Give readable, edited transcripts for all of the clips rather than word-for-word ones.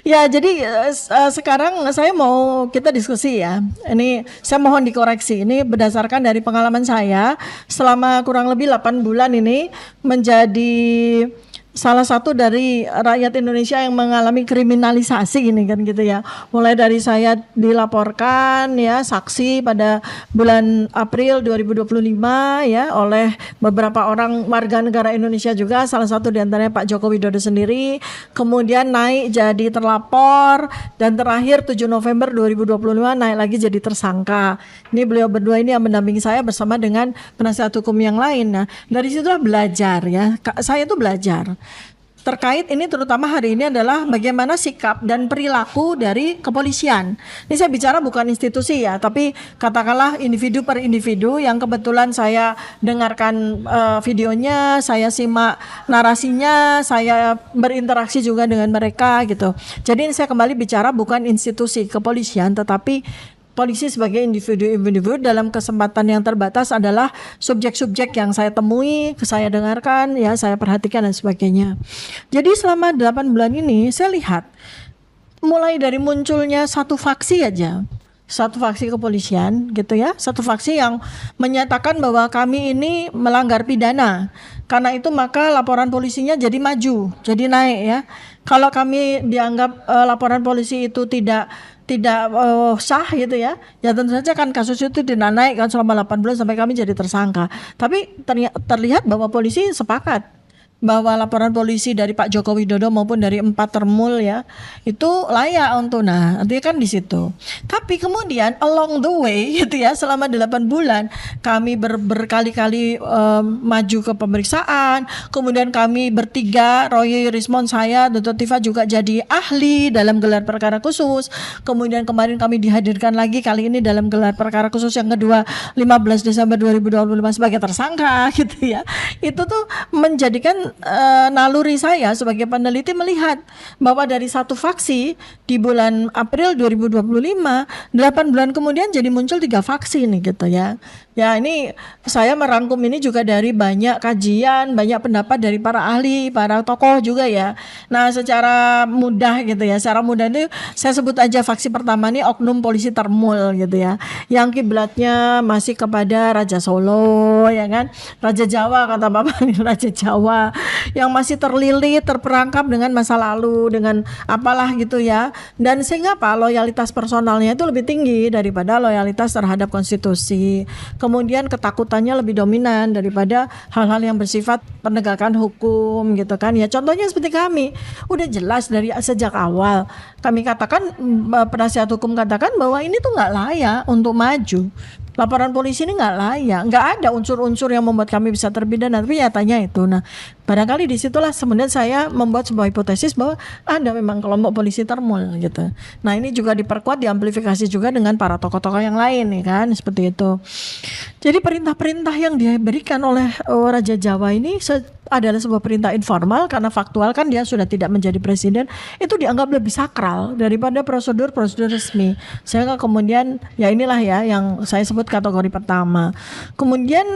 Ya, jadi sekarang saya mau kita diskusi ya. Ini saya mohon dikoreksi. Ini berdasarkan dari pengalaman saya selama kurang lebih 8 bulan ini menjadi salah satu dari rakyat Indonesia yang mengalami kriminalisasi ini kan gitu ya. Mulai dari saya dilaporkan ya saksi pada bulan April 2025 ya oleh beberapa orang warga negara Indonesia juga, salah satu diantaranya Pak Joko Widodo sendiri, kemudian naik jadi terlapor, dan terakhir 7 November 2025 naik lagi jadi tersangka. Ini beliau berdua ini yang mendampingi saya bersama dengan penasihat hukum yang lain. Nah, dari situlah belajar ya. Saya tuh belajar terkait ini, terutama hari ini adalah bagaimana sikap dan perilaku dari kepolisian. Ini saya bicara bukan institusi ya, tapi katakanlah individu per individu yang kebetulan saya dengarkan videonya, saya simak narasinya, saya berinteraksi juga dengan mereka gitu. Jadi ini saya kembali bicara bukan institusi kepolisian, tetapi polisi sebagai individu-individu dalam kesempatan yang terbatas adalah subjek-subjek yang saya temui, saya dengarkan, ya saya perhatikan dan sebagainya. Jadi selama 8 bulan ini saya lihat mulai dari munculnya satu faksi aja, satu faksi kepolisian gitu ya, satu faksi yang menyatakan bahwa kami ini melanggar pidana. Karena itu maka laporan polisinya jadi maju, jadi naik ya. Kalau kami dianggap laporan polisi itu tidak sah gitu ya, ya tentu saja kan kasus itu tidak naik kan selama 8 bulan sampai kami jadi tersangka. Tapi terlihat bahwa polisi sepakat bahwa laporan polisi dari Pak Joko Widodo maupun dari 4 termul ya itu layak untuk, nah artinya kan di situ. Tapi kemudian along the way gitu ya, selama 8 bulan kami berkali-kali maju ke pemeriksaan, kemudian kami bertiga, Roy, Rismon, saya, Dr. Tifa juga jadi ahli dalam gelar perkara khusus. Kemudian kemarin kami dihadirkan lagi kali ini dalam gelar perkara khusus yang kedua 15 Desember 2025 sebagai tersangka gitu ya. Itu tuh menjadikan naluri saya sebagai peneliti melihat bahwa dari satu faksi di bulan April 2025, 8 bulan kemudian jadi muncul 3 faksi nih gitu ya. Ya ini saya merangkum ini juga dari banyak kajian, banyak pendapat dari para ahli, para tokoh juga ya. Nah secara mudah gitu ya, secara mudah ini saya sebut aja faksi pertama nih oknum polisi termul gitu ya, yang kiblatnya masih kepada Raja Solo ya kan, Raja Jawa kata Bapak nih, Raja Jawa yang masih terlilit, terperangkap dengan masa lalu, dengan apalah gitu ya. Dan sehingga apa, loyalitas personalnya itu lebih tinggi daripada loyalitas terhadap konstitusi. Kemudian ketakutannya lebih dominan daripada hal-hal yang bersifat penegakan hukum gitu kan. Ya contohnya seperti kami, udah jelas dari sejak awal kami katakan, penasihat hukum katakan bahwa ini tuh nggak layak untuk maju. Laporan polisi ini nggak layak, nggak ada unsur-unsur yang membuat kami bisa terpidana, tapi nyatanya itu. Nah, barangkali disitulah sebenarnya saya membuat sebuah hipotesis bahwa ada memang kelompok polisi termul gitu. Nah, ini juga diperkuat, diamplifikasi juga dengan para tokoh-tokoh yang lain, ya kan, seperti itu. Jadi perintah-perintah yang diberikan oleh Raja Jawa ini adalah sebuah perintah informal karena faktual kan dia sudah tidak menjadi presiden, itu dianggap lebih sakral daripada prosedur-prosedur resmi. Sehingga kemudian ya inilah ya yang saya sebut kategori pertama. Kemudian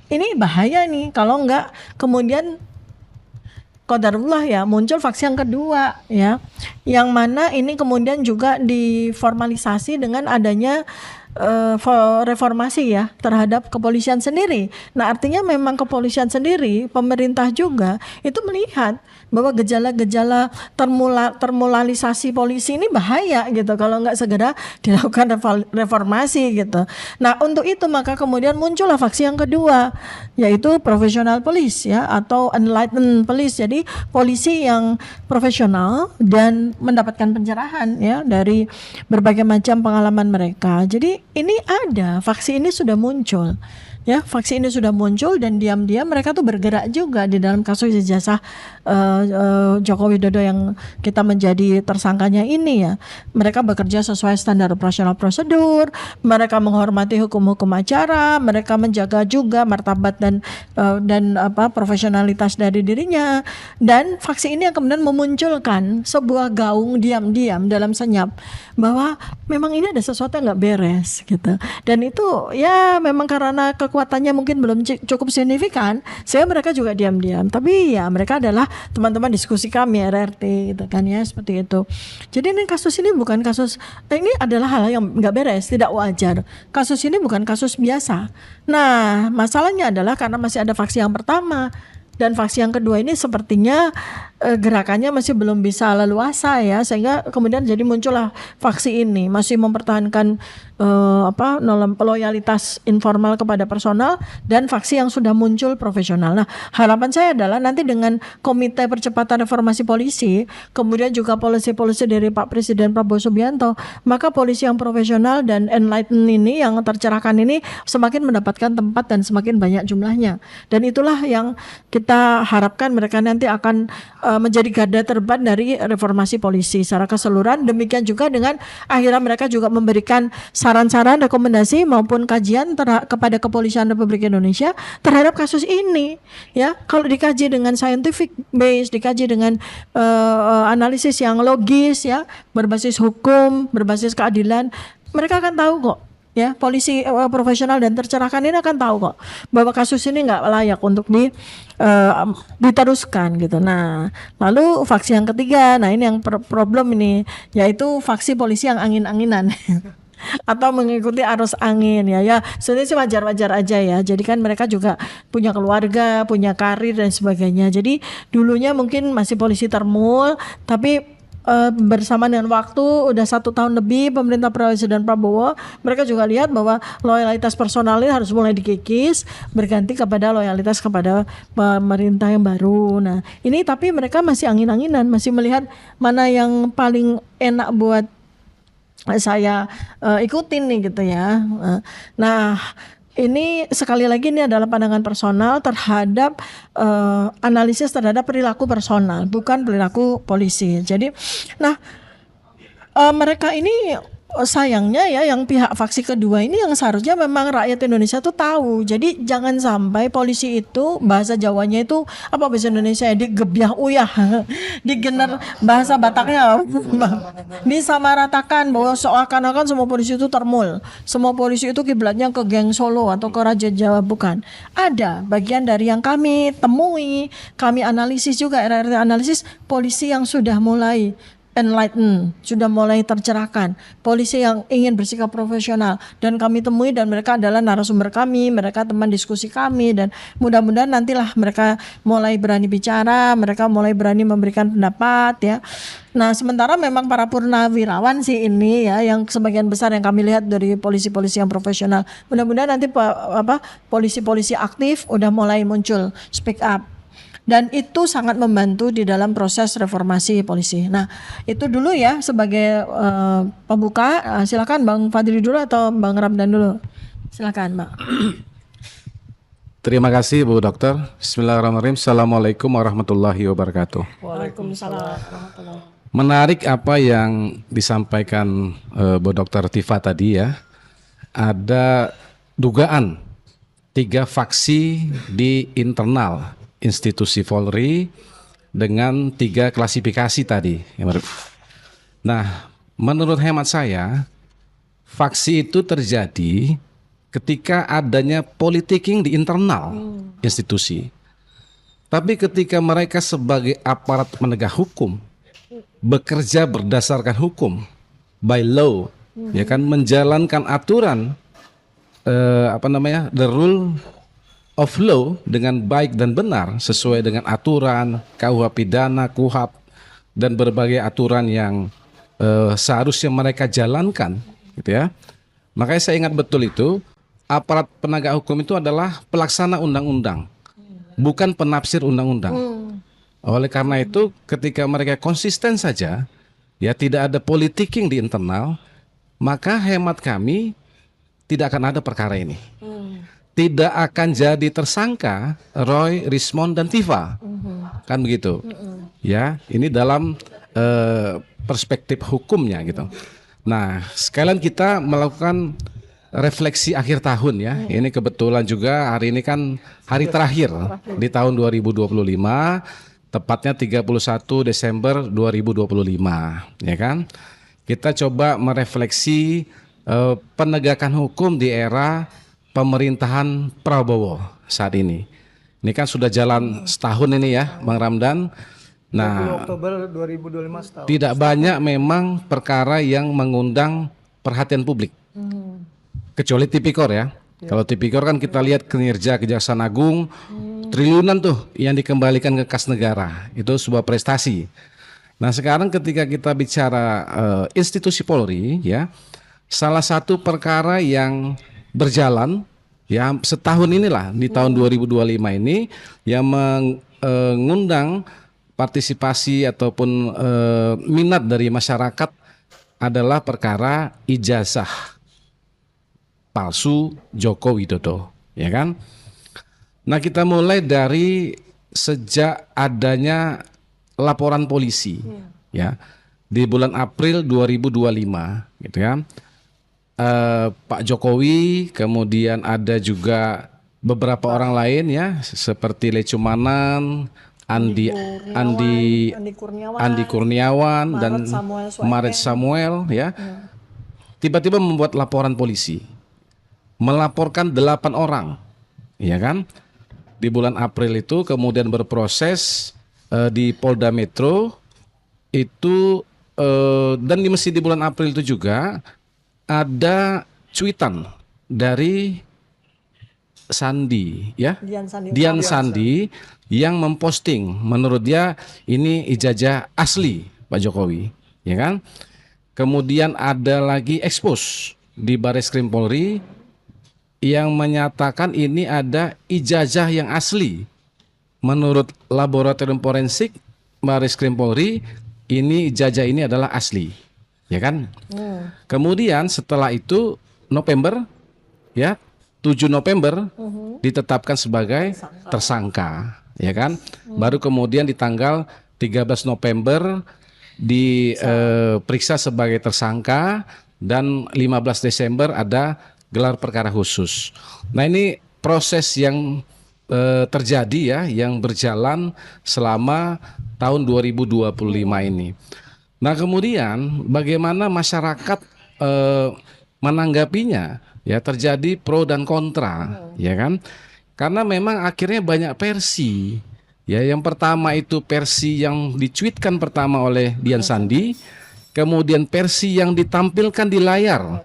ini bahaya nih kalau enggak kemudian qadarullah ya muncul faksi yang kedua ya, yang mana ini kemudian juga diformalisasi dengan adanya reformasi ya terhadap kepolisian sendiri. Nah artinya memang kepolisian sendiri, pemerintah juga itu melihat bahwa gejala-gejala termulalisasi polisi ini bahaya gitu kalau nggak segera dilakukan reformasi gitu. Nah untuk itu maka kemudian muncullah faksi yang kedua, yaitu professional police ya, atau enlightened police. Jadi polisi yang profesional dan mendapatkan pencerahan ya dari berbagai macam pengalaman mereka. Jadi ini ada, faksi ini sudah muncul. Ya, faksi ini sudah muncul dan diam-diam mereka tuh bergerak juga di dalam kasus ijazah Joko Widodo yang kita menjadi tersangkanya ini ya. Mereka bekerja sesuai standar operasional prosedur, mereka menghormati hukum-hukum acara, mereka menjaga juga martabat dan profesionalitas dari dirinya. Dan faksi ini yang kemudian memunculkan sebuah gaung diam-diam dalam senyap bahwa memang ini ada sesuatu yang nggak beres gitu. Dan itu ya memang karena kekuatan kekuatannya mungkin belum cukup signifikan, sehingga mereka juga diam-diam. Tapi ya mereka adalah teman-teman diskusi kami RRT gitu kan ya, seperti itu. Jadi ini kasus ini bukan kasus, ini adalah hal yang nggak beres, tidak wajar. Kasus ini bukan kasus biasa. Nah, masalahnya adalah karena masih ada faksi yang pertama dan faksi yang kedua ini sepertinya gerakannya masih belum bisa leluasa ya, sehingga kemudian jadi muncullah faksi ini masih mempertahankan loyalitas informal kepada personal dan faksi yang sudah muncul profesional. Nah, harapan saya adalah nanti dengan Komite Percepatan Reformasi Polisi, kemudian juga polisi-polisi dari Pak Presiden Prabowo Subianto, maka polisi yang profesional dan enlightened ini, yang tercerahkan ini semakin mendapatkan tempat dan semakin banyak jumlahnya. Dan itulah yang kita harapkan mereka nanti akan menjadi garda terdepan dari reformasi polisi secara keseluruhan. Demikian juga dengan akhirnya mereka juga memberikan saran-saran, rekomendasi maupun kajian kepada Kepolisian Republik Indonesia terhadap kasus ini. Ya, kalau dikaji dengan scientific base, dikaji dengan analisis yang logis, ya, berbasis hukum, berbasis keadilan, mereka akan tahu kok. Ya, polisi profesional dan tercerahkan ini akan tahu kok bahwa kasus ini nggak layak untuk diteruskan gitu. Nah, lalu faksi yang ketiga, nah ini yang problem ini, yaitu faksi polisi yang angin-anginan. Atau mengikuti arus angin ya sebenarnya sih wajar-wajar aja ya. Jadi kan mereka juga punya keluarga, punya karir dan sebagainya. Jadi dulunya mungkin masih polisi termul, tapi bersama dengan waktu udah 1 tahun lebih pemerintah Presiden Prabowo, mereka juga lihat bahwa loyalitas personalnya harus mulai dikikis, berganti kepada loyalitas kepada pemerintah yang baru. Nah ini tapi mereka masih angin-anginan, masih melihat mana yang paling enak buat saya ikutin nih gitu ya. Nah ini sekali lagi ini adalah pandangan personal terhadap analisis terhadap perilaku personal, bukan perilaku polisi. Jadi, nah mereka ini sayangnya ya, yang pihak faksi kedua ini yang seharusnya memang rakyat Indonesia tuh tahu. Jadi jangan sampai polisi itu, bahasa Jawanya itu apa bahasa Indonesia ya, digebyah uyah, digener bahasa Bataknya, disamaratakan bahwa seakan-akan semua polisi itu termul, semua polisi itu kiblatnya ke geng Solo atau ke Raja Jawa. Bukan. Ada bagian dari yang kami temui, kami analisis juga, RRT analisis, polisi yang sudah mulai enlighten, sudah mulai tercerahkan, polisi yang ingin bersikap profesional, dan kami temui dan mereka adalah narasumber kami, mereka teman diskusi kami, dan mudah-mudahan nantilah mereka mulai berani bicara, mereka mulai berani memberikan pendapat ya. Nah sementara memang para purnawirawan sih ini ya, yang sebagian besar yang kami lihat dari polisi-polisi yang profesional, mudah-mudahan nanti polisi-polisi aktif udah mulai muncul speak up. Dan itu sangat membantu di dalam proses reformasi polisi. Nah itu dulu ya sebagai pembuka. Silakan Bang Fadli dulu atau Bang Ramdan dulu. Silakan Mbak. Terima kasih Bu Dokter. Bismillahirrahmanirrahim. Assalamualaikum warahmatullahi wabarakatuh. Waalaikumsalam. Menarik apa yang disampaikan Bu Dokter Tifa tadi ya. Ada dugaan 3 faksi di internal institusi Polri dengan 3 klasifikasi tadi. Nah, menurut hemat saya, faksi itu terjadi ketika adanya politicking di internal institusi. Tapi ketika mereka sebagai aparat penegak hukum bekerja berdasarkan hukum, by law, ya kan, menjalankan aturan the rule of law dengan baik dan benar sesuai dengan aturan KUH pidana, KUHAP dan berbagai aturan yang seharusnya mereka jalankan, gitu ya. Makanya saya ingat betul itu, aparat penegak hukum itu adalah pelaksana undang-undang, bukan penafsir undang-undang. Oleh karena itu, ketika mereka konsisten saja, ya tidak ada politicking di internal, maka hemat kami tidak akan ada perkara ini. Tidak akan jadi tersangka Roy, Rismond, dan Tifa, kan begitu? Ya, ini dalam perspektif hukumnya gitu. Nah, sekalian kita melakukan refleksi akhir tahun ya. Ini kebetulan juga hari ini kan hari terakhir di tahun 2025, tepatnya 31 Desember 2025, ya kan? Kita coba merefleksi penegakan hukum di era pemerintahan Prabowo saat ini. Ini kan sudah jalan setahun ini ya, Bang Ramdan. 20 Nah, Oktober 2025 setahun. tidak banyak memang perkara yang mengundang perhatian publik. Kecuali Tipikor ya. Kalau Tipikor kan kita lihat kinerja Kejaksaan Agung triliunan tuh yang dikembalikan ke kas negara. Itu sebuah prestasi. Nah, sekarang ketika kita bicara institusi Polri ya, salah satu perkara yang berjalan ya setahun inilah di tahun 2025 ini yang mengundang partisipasi ataupun minat dari masyarakat adalah perkara ijazah palsu Joko Widodo, ya kan? Nah, kita mulai dari sejak adanya laporan polisi, ya, di bulan April 2025, gitu kan? Pak Jokowi, kemudian ada juga beberapa orang lain ya, seperti Lecumanan, Andi Kurniawan dan Maret Samuel ya, tiba-tiba membuat laporan polisi, melaporkan 8 orang, ya kan? Di bulan April itu kemudian berproses di Polda Metro itu dan di bulan April itu juga ada cuitan dari Sandi ya, Dian Sandi yang memposting menurut dia ini ijazah asli Pak Jokowi, ya kan? Kemudian ada lagi expose di Barreskrim Polri yang menyatakan ini ada ijazah yang asli. Menurut laboratorium forensik Barreskrim Polri, ini ijazah ini adalah asli, ya kan? Kemudian setelah itu November, ya 7 November ditetapkan sebagai tersangka, ya kan? Baru kemudian di tanggal 13 November diperiksa sebagai tersangka dan 15 Desember ada gelar perkara khusus. Nah, ini proses yang terjadi ya, yang berjalan selama tahun 2025 ini. Nah, kemudian bagaimana masyarakat menanggapinya? Ya, terjadi pro dan kontra, ya kan? Karena memang akhirnya banyak versi. Ya, yang pertama itu versi yang dicuitkan pertama oleh Dian Sandi, kemudian versi yang ditampilkan di layar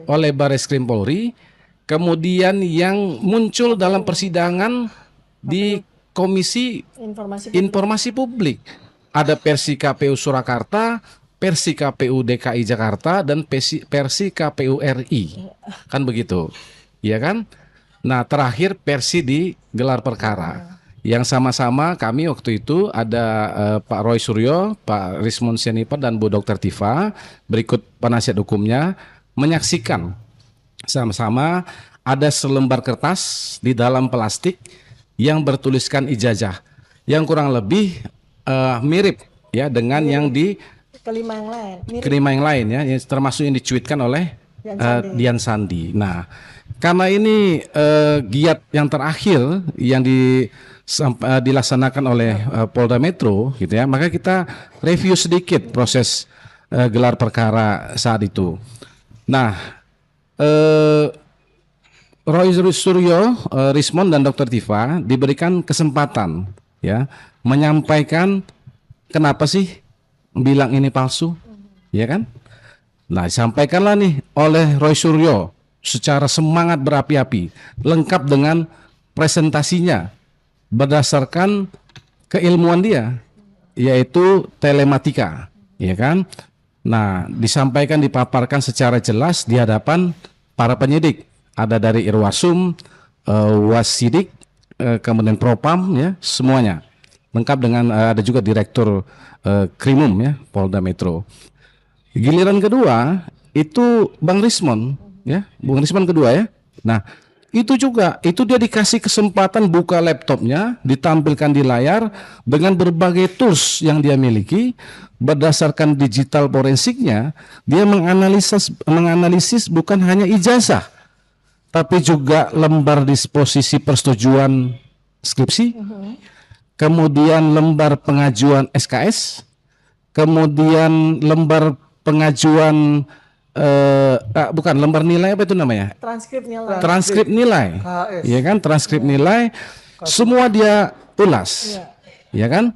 oleh Barreskrim Polri, kemudian yang muncul dalam persidangan di Komisi Informasi Publik. Ada versi KPU Surakarta, versi KPU DKI Jakarta, dan versi KPU RI. Kan begitu, ya kan? Nah, terakhir versi di gelar perkara. Yang sama-sama kami waktu itu ada Pak Roy Suryo, Pak Rismond Sianipar, dan Bu Dr. Tifa, berikut penasihat hukumnya, menyaksikan sama-sama ada selembar kertas di dalam plastik yang bertuliskan ijazah, yang kurang lebih mirip ya dengan yang di kelima yang lain ya, termasuk yang dicuitkan oleh Dian Sandi. Nah, karena ini giat yang terakhir yang dilaksanakan oleh Polda Metro gitu ya, maka kita review sedikit proses gelar perkara saat itu. Nah, Roy Suryo, Rismond, dan Dr. Tifa diberikan kesempatan ya menyampaikan kenapa sih bilang ini palsu, ya kan? Nah, disampaikanlah nih oleh Roy Suryo secara semangat berapi-api, lengkap dengan presentasinya berdasarkan keilmuan dia, yaitu telematika, ya kan? Nah, disampaikan, dipaparkan secara jelas di hadapan para penyidik. Ada dari Irwasum, Wasidik, kemudian Propam, ya, semuanya lengkap dengan ada juga Direktur Krimum ya Polda Metro. Giliran kedua itu Bang Rismond ya, Bung Rismond kedua ya. Nah, itu juga itu dia dikasih kesempatan buka laptopnya, ditampilkan di layar dengan berbagai tools yang dia miliki. Berdasarkan digital forensiknya, dia menganalisis bukan hanya ijazah, tapi juga lembar disposisi persetujuan skripsi, kemudian lembar pengajuan SKS, kemudian lembar pengajuan bukan lembar nilai, apa itu namanya? Transkrip nilai. Transkrip nilai. KHS. Ya kan, transkrip nilai semua dia ulas. Ya kan?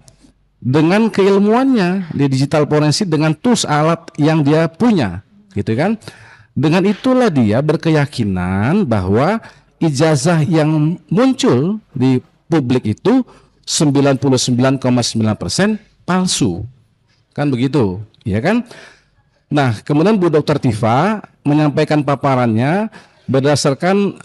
Dengan keilmuannya di digital forensik, dengan tools alat yang dia punya, gitu kan? Dengan itulah dia berkeyakinan bahwa ijazah yang muncul di publik itu 99,9% palsu. Kan begitu, ya kan? Nah, kemudian Bu Dr. Tifa menyampaikan paparannya berdasarkan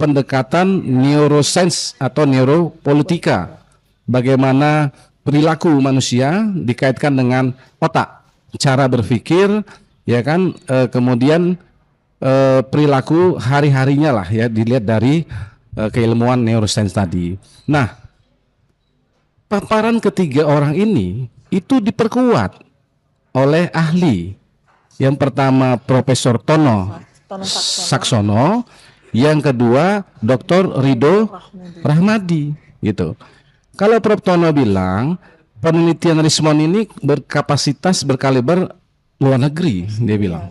pendekatan neuroscience atau neuropolitika. Bagaimana perilaku manusia dikaitkan dengan otak, cara berpikir, ya kan? Kemudian perilaku hari-harinya lah ya, dilihat dari keilmuan neuroscience tadi. Nah, paparan ketiga orang ini itu diperkuat oleh ahli. Yang pertama Profesor Tono Saksono, yang kedua Dr. Ridho Rahmadi, gitu. Kalau Prof Tono bilang penelitian Rismond ini berkapasitas berkaliber luar negeri, dia bilang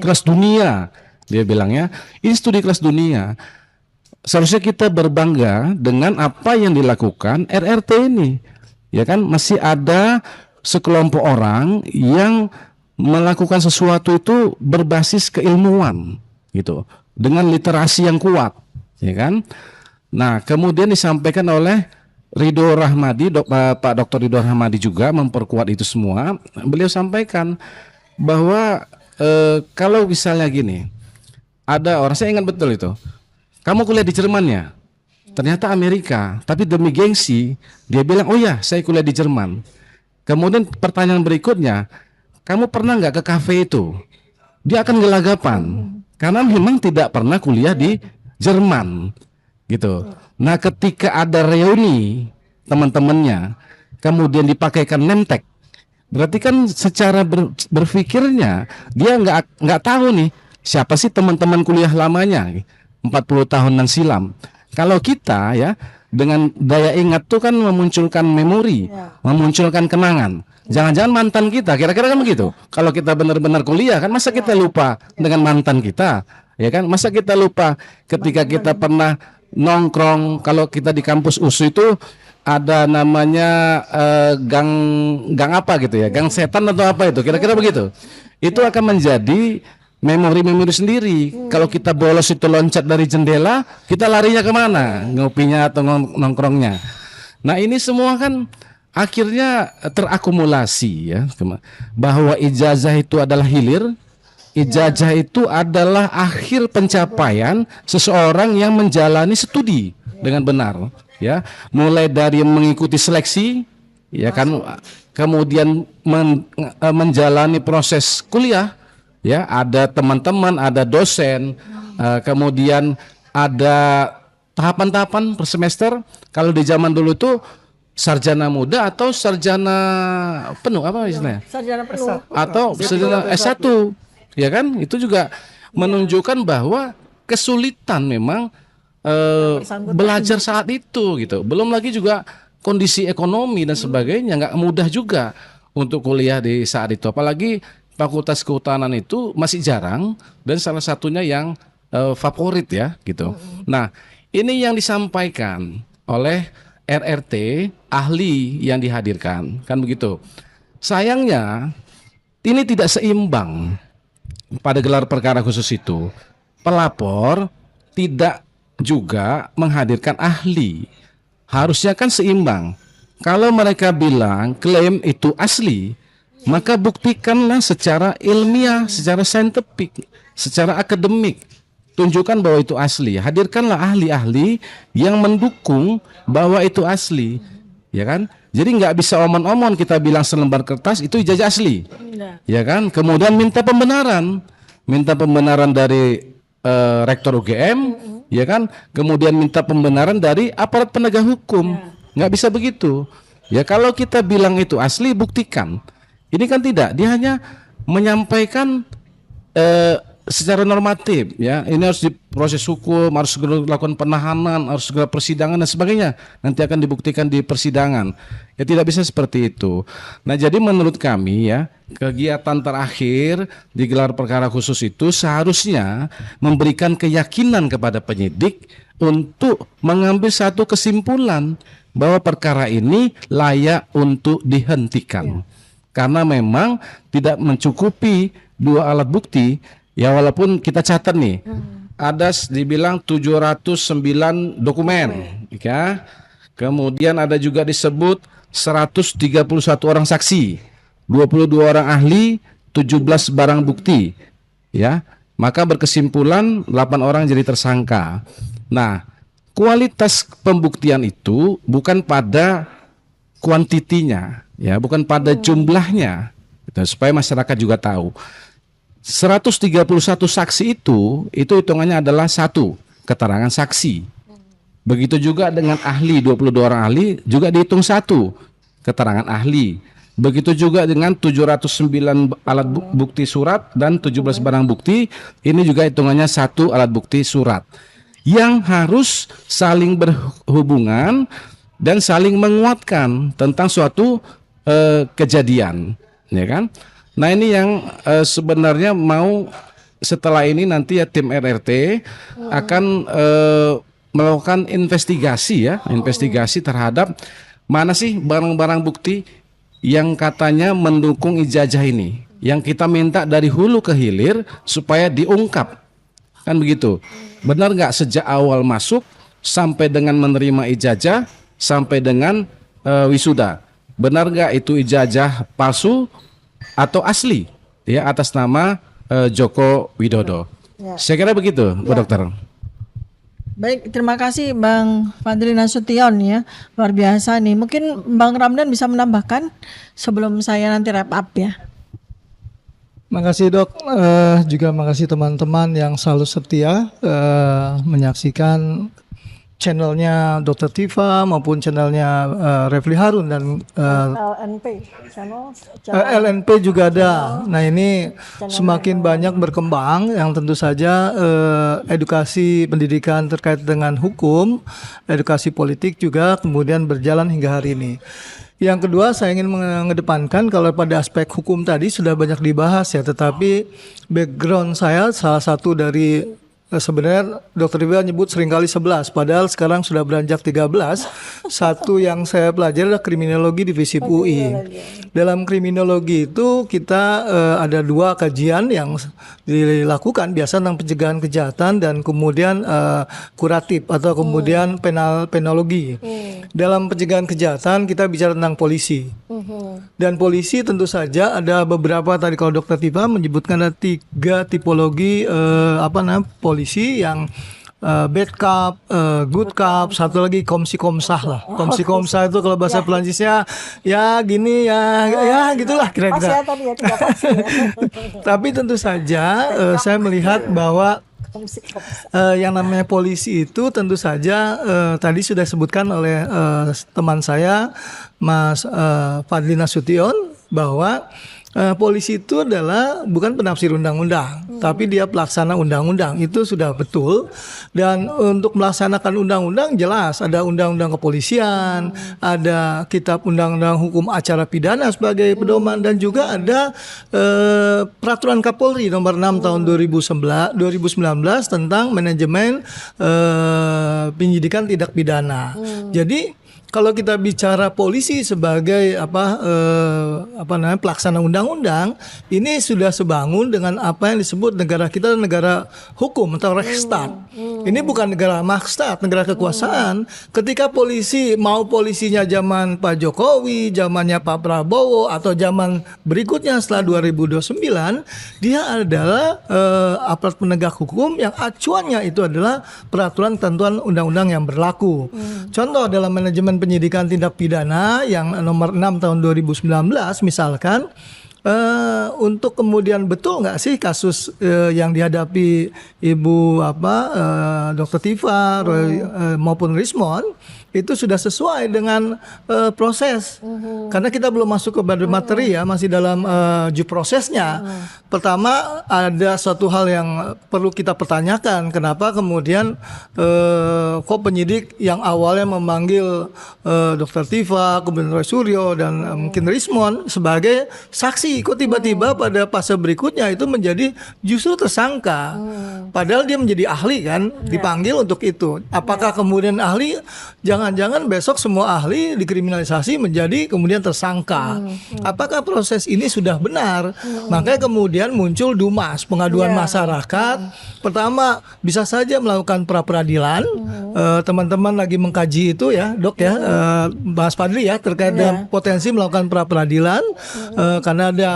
kelas dunia, dia bilangnya ini studi kelas dunia. Seharusnya kita berbangga dengan apa yang dilakukan RRT ini, ya kan? Masih ada sekelompok orang yang melakukan sesuatu itu berbasis keilmuan, gitu, dengan literasi yang kuat, ya kan? Nah, kemudian disampaikan oleh Ridho Rahmadi, Pak Dr. Ridho Rahmadi juga memperkuat itu semua. Beliau sampaikan bahwa kalau misalnya gini, ada orang, saya ingat betul itu, kamu kuliah di Jerman ya, ternyata Amerika, tapi demi gengsi dia bilang, oh ya saya kuliah di Jerman. Kemudian pertanyaan berikutnya, kamu pernah nggak ke kafe itu? Dia akan gelagapan karena memang tidak pernah kuliah di Jerman, gitu. Nah, ketika ada reuni teman-temannya, kemudian dipakaikan name tag, berarti kan secara berpikirnya dia nggak tahu nih siapa sih teman-teman kuliah lamanya 40 tahunan silam. Kalau kita ya, dengan daya ingat tuh kan memunculkan memori, memunculkan kenangan. Jangan-jangan mantan kita, kira-kira kan begitu. Kalau kita benar-benar kuliah kan, masa kita lupa dengan mantan kita, ya kan? Masa kita lupa ketika kita pernah nongkrong, kalau kita di kampus USU itu ada namanya gang apa gitu ya, gang setan atau apa itu, kira-kira begitu. Itu akan menjadi memori-memori sendiri. Kalau kita bolos itu loncat dari jendela, kita larinya kemana? Ngopinya atau nongkrongnya. Nah, ini semua kan akhirnya terakumulasi ya, bahwa ijazah itu adalah hilir, ijazah itu adalah akhir pencapaian seseorang yang menjalani studi dengan benar, ya, mulai dari mengikuti seleksi, ya kan, kemudian menjalani proses kuliah. Ya, ada teman-teman, ada dosen, kemudian ada tahapan-tahapan per semester. Kalau di zaman dulu tuh sarjana muda atau sarjana penuh, apa istilahnya? Sarjana penuh Atau sarjana S1, ya kan? Itu juga menunjukkan bahwa kesulitan memang belajar saat itu, gitu. Belum lagi juga kondisi ekonomi dan sebagainya, nggak mudah juga untuk kuliah di saat itu. Apalagi fakultas kehutanan itu masih jarang dan salah satunya yang favorit ya, gitu. Nah, ini yang disampaikan oleh RRT, ahli yang dihadirkan, kan begitu. Sayangnya ini tidak seimbang pada gelar perkara khusus itu. Pelapor tidak juga menghadirkan ahli. Harusnya kan seimbang. Kalau mereka bilang klaim itu asli, maka buktikanlah secara ilmiah, secara saintifik, secara akademik. Tunjukkan bahwa itu asli. Hadirkanlah ahli-ahli yang mendukung bahwa itu asli, ya kan? Jadi nggak bisa omon-omon kita bilang selembar kertas itu ijazah asli, ya kan? Kemudian minta pembenaran dari rektor UGM, ya kan? Kemudian minta pembenaran dari aparat penegak hukum. Nggak bisa begitu. Ya, kalau kita bilang itu asli, buktikan. Ini kan tidak, dia hanya menyampaikan secara normatif ya, ini harus diproses hukum, harus segera dilakukan penahanan, harus segera persidangan dan sebagainya, nanti akan dibuktikan di persidangan. Ya tidak bisa seperti itu. Nah jadi menurut kami ya, kegiatan terakhir di gelar perkara khusus itu seharusnya memberikan keyakinan kepada penyidik untuk mengambil satu kesimpulan bahwa perkara ini layak untuk dihentikan. Karena memang tidak mencukupi 2 alat bukti. Ya walaupun kita catat nih, ada dibilang 709 dokumen, ya. Kemudian ada juga disebut 131 orang saksi, 22 orang ahli, 17 barang bukti, ya. Maka berkesimpulan 8 orang jadi tersangka. Nah, kualitas pembuktian itu bukan pada kuantitinya, ya, bukan pada jumlahnya, gitu, supaya masyarakat juga tahu. 131 saksi itu hitungannya adalah 1 keterangan saksi. Begitu juga dengan ahli, 22 orang ahli juga dihitung 1 keterangan ahli. Begitu juga dengan 709 alat bukti surat dan 17 barang bukti, ini juga hitungannya 1 alat bukti surat yang harus saling berhubungan dan saling menguatkan tentang suatu kejadian, ya kan? Nah ini yang sebenarnya mau setelah ini nanti ya tim RRT akan melakukan investigasi ya, investigasi terhadap mana sih barang-barang bukti yang katanya mendukung ijazah ini, yang kita minta dari hulu ke hilir supaya diungkap, kan begitu? Benar nggak sejak awal masuk sampai dengan menerima ijazah sampai dengan wisuda, benar nggak itu ijazah palsu atau asli ya atas nama Joko Widodo. Ya. Saya kira begitu, Bu Dokter. Baik, terima kasih Bang Fadli Nasution ya. Luar biasa nih. Mungkin Bang Ramdan bisa menambahkan sebelum saya nanti wrap up ya. Makasih Dok, juga makasih teman-teman yang selalu setia menyaksikan channelnya Dr. Tifa maupun channelnya Refli Harun dan LNP channel, LNP juga ada. Nah ini semakin banyak berkembang yang tentu saja edukasi pendidikan terkait dengan hukum, edukasi politik juga kemudian berjalan hingga hari ini. Yang kedua saya ingin mengedepankan kalau pada aspek hukum tadi sudah banyak dibahas ya, tetapi background saya salah satu dari sebenarnya Dr. Tifa nyebut seringkali 11, padahal sekarang sudah beranjak 13. Satu yang saya pelajari adalah kriminologi di FISIP UI. Dalam kriminologi itu kita ada 2 kajian yang dilakukan biasa tentang pencegahan kejahatan dan kemudian kuratif atau kemudian penologi. Dalam pencegahan kejahatan kita bicara tentang polisi. Dan polisi tentu saja ada beberapa, tadi kalau Dr. Tifa menyebutkan ada 3 tipologi polisi yang bad cop, good cop, satu lagi komsi komsah lah. Komsi komsah itu kalau bahasa Perancisnya ya gini ya gitulah kira-kira. Tapi tentu saja saya melihat bahwa yang namanya polisi itu tentu saja tadi sudah disebutkan oleh teman saya Mas Fadli Nasution bahwa polisi itu adalah bukan penafsir undang-undang, tapi dia pelaksana undang-undang, itu sudah betul. Dan untuk melaksanakan undang-undang jelas ada undang-undang kepolisian, ada kitab undang-undang hukum acara pidana sebagai pedoman, dan juga ada peraturan Kapolri nomor 6 tahun 2019 tentang manajemen penyidikan tindak pidana. Jadi kalau kita bicara polisi sebagai pelaksana undang-undang, ini sudah sebangun dengan apa yang disebut negara kita negara hukum atau Rechtsstaat. Ini bukan negara Machtstaat, negara kekuasaan. Ketika polisi mau polisinya zaman Pak Jokowi, zamannya Pak Prabowo atau zaman berikutnya setelah 2029, dia adalah aparat penegak hukum yang acuannya itu adalah peraturan ketentuan undang-undang yang berlaku. Contoh dalam manajemen penyidikan tindak pidana yang nomor 6 tahun 2019 misalkan, untuk kemudian betul nggak sih kasus yang dihadapi Ibu Dr. Tifa maupun Rismon, itu sudah sesuai dengan proses. Karena kita belum masuk kepada materi ya, masih dalam due prosesnya. Pertama, ada satu hal yang perlu kita pertanyakan, kenapa kemudian kok penyidik yang awalnya memanggil Dr. Tifa, kemudian Roy Suryo dan mungkin Rismon sebagai saksi, kok tiba-tiba pada fase berikutnya itu menjadi justru tersangka. Padahal dia menjadi ahli kan, dipanggil untuk itu. Apakah kemudian ahli, jangan-jangan besok semua ahli dikriminalisasi menjadi kemudian tersangka. Apakah proses ini sudah benar? Makanya kemudian muncul DUMAS, pengaduan masyarakat. Pertama, bisa saja melakukan pra-peradilan. Teman-teman lagi mengkaji itu ya, Dok ya, Mas Fadli ya, terkait dengan potensi melakukan pra-peradilan karena ada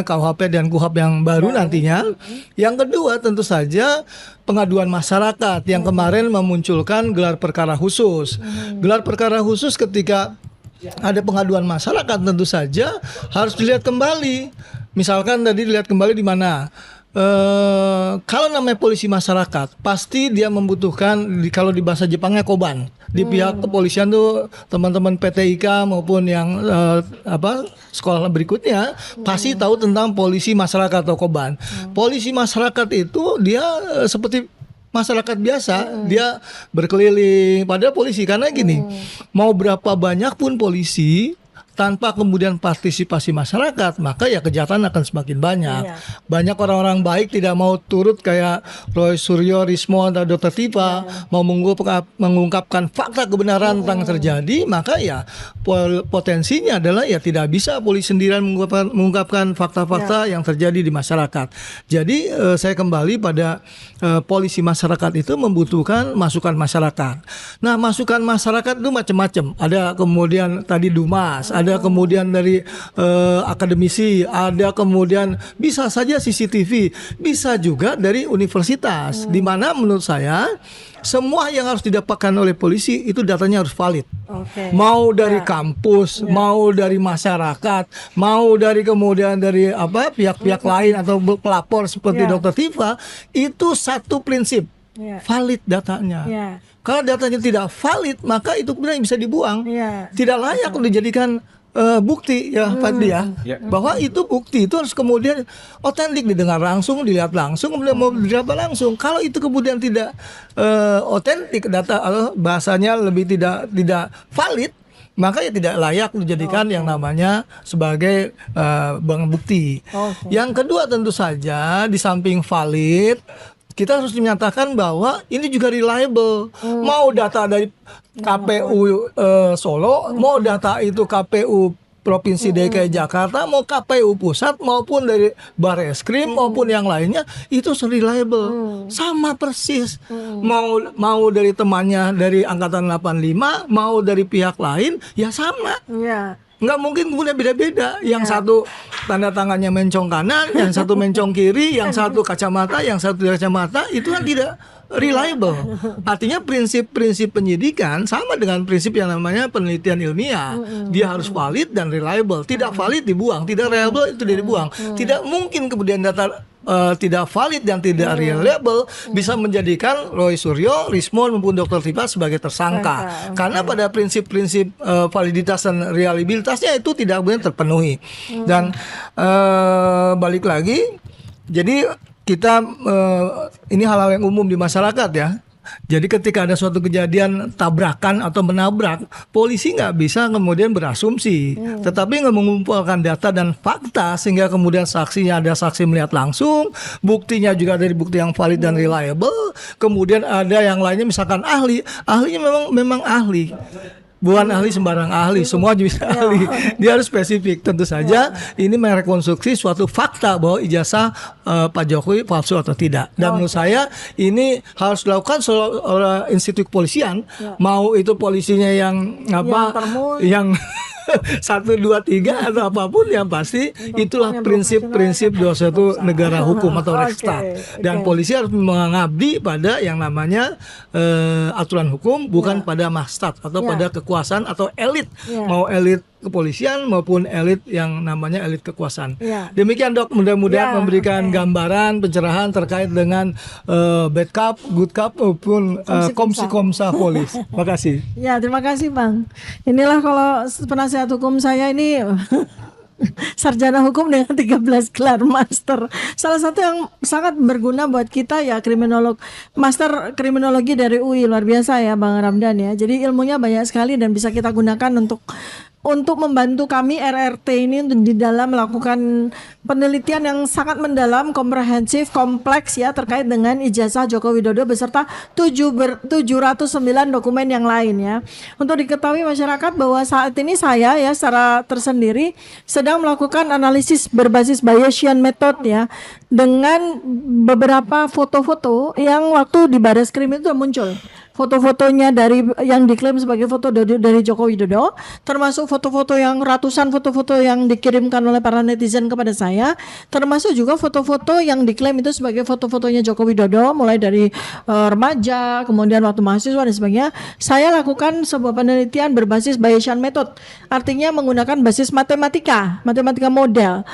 KUHP dan KUHAP yang baru nantinya. Yang kedua tentu saja pengaduan masyarakat yang kemarin memunculkan gelar perkara khusus. Gelar perkara khusus ketika ada pengaduan masyarakat tentu saja harus dilihat kembali. Misalkan tadi dilihat kembali di mana? Kalau namanya polisi masyarakat, pasti dia membutuhkan, kalau di bahasa Jepangnya koban. Di pihak kepolisian tuh teman-teman PTIK maupun yang sekolah berikutnya pasti tahu tentang polisi masyarakat atau koban. Polisi masyarakat itu dia seperti masyarakat biasa, dia berkeliling. Padahal polisi, karena gini, mau berapa banyak pun polisi tanpa kemudian partisipasi masyarakat, maka ya kejahatan akan semakin banyak. Banyak orang-orang baik tidak mau turut kayak Roy Suryo, Rismon, atau Dr. Tifa mau mengungkapkan fakta kebenaran tentang yang terjadi, maka ya potensinya adalah ya tidak bisa polisi sendirian mengungkapkan fakta-fakta yang terjadi di masyarakat. Jadi saya kembali pada polisi masyarakat itu membutuhkan masukan masyarakat. Nah, masukan masyarakat itu macam-macam. Ada kemudian tadi DUMAS, ada kemudian dari akademisi, ada kemudian bisa saja CCTV, bisa juga dari universitas, di mana menurut saya semua yang harus didapatkan oleh polisi itu datanya harus valid. Mau dari kampus, mau dari masyarakat, mau dari kemudian dari pihak-pihak lain atau pelapor seperti Dr. Tifa, itu satu prinsip, valid datanya. Kalau datanya tidak valid, maka itu kemudian bisa dibuang, tidak layak untuk dijadikan bukti ya Fadli ya, bahwa itu bukti itu harus kemudian otentik, didengar langsung, dilihat langsung, kemudian mau didapat langsung. Kalau itu kemudian tidak otentik, data bahasanya lebih tidak valid, maka ya tidak layak dijadikan yang namanya sebagai barang bukti. Yang kedua tentu saja di samping valid, kita harus menyatakan bahwa ini juga reliable. Mau data dari KPU Solo, mau data itu KPU Provinsi DKI Jakarta, mau KPU pusat maupun dari Barreskrim maupun yang lainnya, itu reliable. Sama persis. Mau dari temannya dari angkatan 85, mau dari pihak lain, ya sama. Nggak mungkin kemudian beda-beda. Yang satu tanda tangannya mencong kanan, yang satu mencong kiri, yang satu kacamata, yang satu tidak kacamata, itu kan tidak reliable. Artinya prinsip-prinsip penyidikan sama dengan prinsip yang namanya penelitian ilmiah. Dia harus valid dan reliable. Tidak valid dibuang, tidak reliable itu dibuang. Tidak mungkin kemudian data tidak valid dan tidak reliable bisa menjadikan Roy Suryo, Rismon maupun Dr. Tifa sebagai tersangka. Karena pada prinsip-prinsip validitas dan reliabilitasnya itu tidak benar terpenuhi. Dan balik lagi, jadi kita ini hal-hal yang umum di masyarakat ya. Jadi ketika ada suatu kejadian tabrakan atau menabrak, polisi nggak bisa kemudian berasumsi, tetapi nggak mengumpulkan data dan fakta sehingga kemudian saksinya ada saksi melihat langsung, buktinya juga dari bukti yang valid dan reliable, kemudian ada yang lainnya misalkan ahlinya memang ahli. Bukan ahli sembarang ahli, semua bisa ahli. Dia harus spesifik. Tentu saja ini merekonstruksi suatu fakta bahwa ijazah Pak Jokowi palsu atau tidak. Dan menurut saya ini harus dilakukan oleh institusi kepolisian. Mau itu polisinya yang yang 1, 2, 3 atau apapun, yang pasti itulah prinsip-prinsip suatu negara hukum atau Rechtsstaat. Dan polisi harus mengabdi pada yang namanya aturan hukum, bukan pada Mahstat atau pada kekuasaan atau elit. Mau elit kepolisian maupun elit yang namanya elit kekuasaan. Ya. Demikian Dok, mudah-mudahan Ya, memberikan gambaran pencerahan terkait dengan bad cop, good cop maupun komsi-komsa polis. Makasih. Ya, terima kasih Bang. Inilah kalau penasihat hukum saya ini sarjana hukum dengan 13 gelar master. Salah satu yang sangat berguna buat kita ya kriminolog, master kriminologi dari UI, luar biasa ya Bang Ramdan ya. Jadi ilmunya banyak sekali dan bisa kita gunakan untuk membantu kami RRT ini di dalam melakukan penelitian yang sangat mendalam, komprehensif, kompleks ya terkait dengan ijazah Joko Widodo beserta 709 dokumen yang lain ya. Untuk diketahui masyarakat bahwa saat ini saya ya secara tersendiri sedang melakukan analisis berbasis Bayesian method ya dengan beberapa foto-foto yang waktu di Barreskrim itu muncul. Foto-fotonya dari yang diklaim sebagai foto dari Joko Widodo, termasuk foto-foto yang ratusan foto-foto yang dikirimkan oleh para netizen kepada saya, termasuk juga foto-foto yang diklaim itu sebagai foto-fotonya Joko Widodo, mulai dari remaja, kemudian waktu mahasiswa dan sebagainya. Saya lakukan sebuah penelitian berbasis Bayesian method, artinya menggunakan basis matematika model.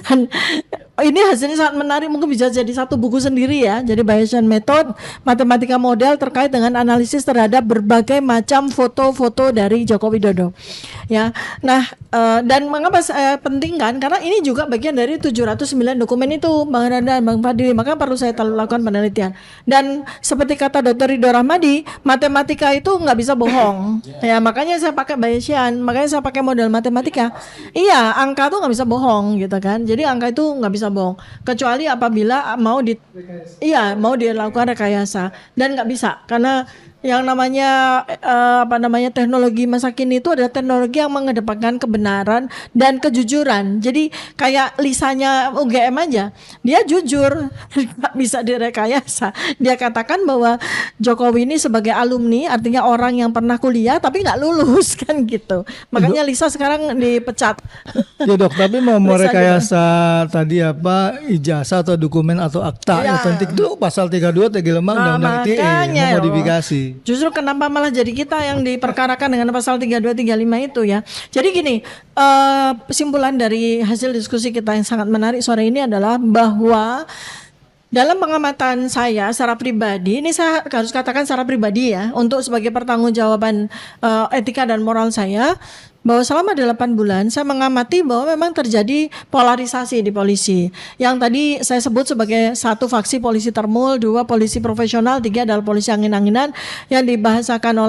Dan ini hasilnya sangat menarik, mungkin bisa jadi satu buku sendiri ya. Jadi Bayesian method, matematika model terkait dengan analisis terhadap berbagai macam foto-foto dari Joko Widodo. Ya. Nah, dan mengapa saya pentingkan? Karena ini juga bagian dari 709 dokumen itu, Bang Randa, Bang Fadli. Maka perlu saya lakukan penelitian. Dan seperti kata Dr. Ridho Rahmadi, matematika itu nggak bisa bohong. Ya, makanya saya pakai Bayesian, makanya saya pakai model matematika. Iya, angka tuh nggak bisa bohong gitu kan. Jadi angka itu nggak bisa bohong, kecuali apabila mau dilakukan rekayasa, dan nggak bisa karena yang namanya teknologi masa kini itu adalah teknologi yang mengedepankan kebenaran dan kejujuran. Jadi kayak Lisanya UGM aja, dia jujur, nggak bisa direkayasa. Dia katakan bahwa Jokowi ini sebagai alumni, artinya orang yang pernah kuliah tapi nggak lulus kan gitu. Makanya Lisa sekarang dipecat. Ya Dok, tapi mau merekayasa tadi ijazah atau dokumen atau akta Ya. otentik itu pasal 32 Undang-Undang ITE makanya, memodifikasi. Justru kenapa malah jadi kita yang diperkarakan dengan pasal 3235 itu ya. Jadi gini, kesimpulan dari hasil diskusi kita yang sangat menarik sore ini adalah bahwa dalam pengamatan saya secara pribadi, ini saya harus katakan secara pribadi ya, untuk sebagai pertanggungjawaban etika dan moral saya, bahwa selama 8 bulan saya mengamati bahwa memang terjadi polarisasi di polisi. Yang tadi saya sebut sebagai 1 faksi polisi termul, 2 polisi profesional, 3 adalah polisi angin-anginan yang dibahasakan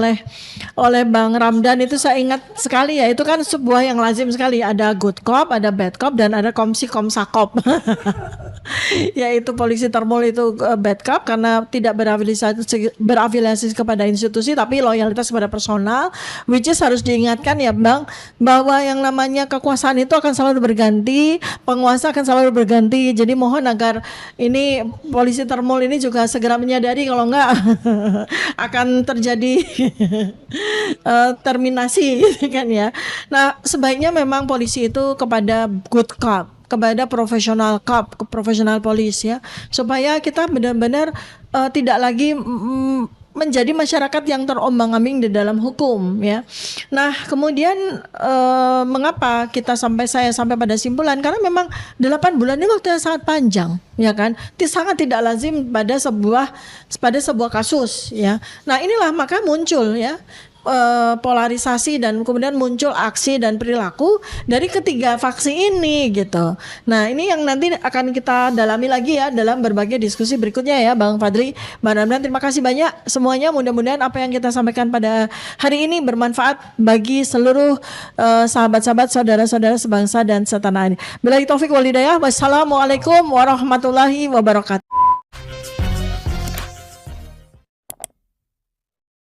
oleh Bang Ramdan. Itu saya ingat sekali ya, itu kan sebuah yang lazim sekali, ada good cop, ada bad cop, dan ada komsi-komsa cop. Yaitu polisi termul itu bad cop karena tidak berafiliasi kepada institusi tapi loyalitas kepada personal, which is harus diingatkan ya Bang, bahwa yang namanya kekuasaan itu akan selalu berganti, penguasa akan selalu berganti. Jadi mohon agar ini polisi termul ini juga segera menyadari kalau enggak akan terjadi terminasi kan ya. Nah, sebaiknya memang polisi itu kepada good cop, kepada profesional cop, profesional polis ya, supaya kita benar-benar tidak lagi menjadi masyarakat yang terombang-ambing di dalam hukum ya. Nah, kemudian mengapa saya sampai pada simpulan, karena memang 8 bulan ini waktu yang sangat panjang ya kan. Sangat tidak lazim pada sebuah kasus ya. Nah, inilah maka muncul ya polarisasi dan kemudian muncul aksi dan perilaku dari ketiga faksi ini gitu. Nah, ini yang nanti akan kita dalami lagi ya dalam berbagai diskusi berikutnya ya Bang Fadli, Bang Ramdan. Terima kasih banyak semuanya. Mudah-mudahan apa yang kita sampaikan pada hari ini bermanfaat bagi seluruh sahabat-sahabat, saudara-saudara sebangsa dan setanah ini. Billahi taufik wal hidayah. Wassalamualaikum warahmatullahi wabarakatuh.